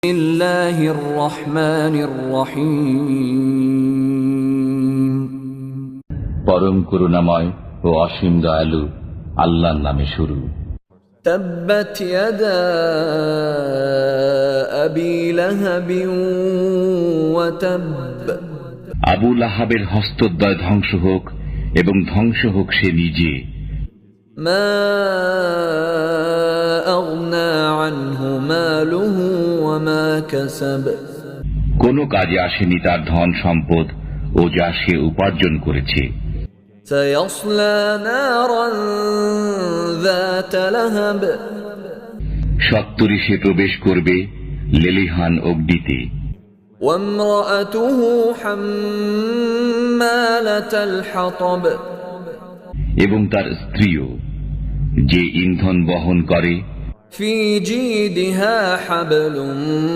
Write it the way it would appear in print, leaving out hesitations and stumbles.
বিসমিল্লাহির রহমানির রহিম। পরম করুণাময় ও অসীম দয়ালু আল্লাহর নামে শুরু। তাব্বাত ইয়াদা আবি লাহাবিন ওয়া তাব। আবু লাহাবের হস্তদ্বয় ধ্বংস হোক এবং ধ্বংস হোক সে নিজে। মা আগনা আনহু মালুহু ওয়া মা কাসাব। কোনো কাজে আসেনি তার ধন সম্পদ ও যা সে উপার্জন করেছে। সায়াসলা নারান যাতা লাহাব। সত্তরই সে প্রবেশ করবে লেলিহান অগ্নিতে। ওয়ামরাআতুহু হাম্মালাতাল হাতাব। এবং তার স্ত্রীও যে ইন্ধন বহন করে। ফি জিদিহা হাবলুম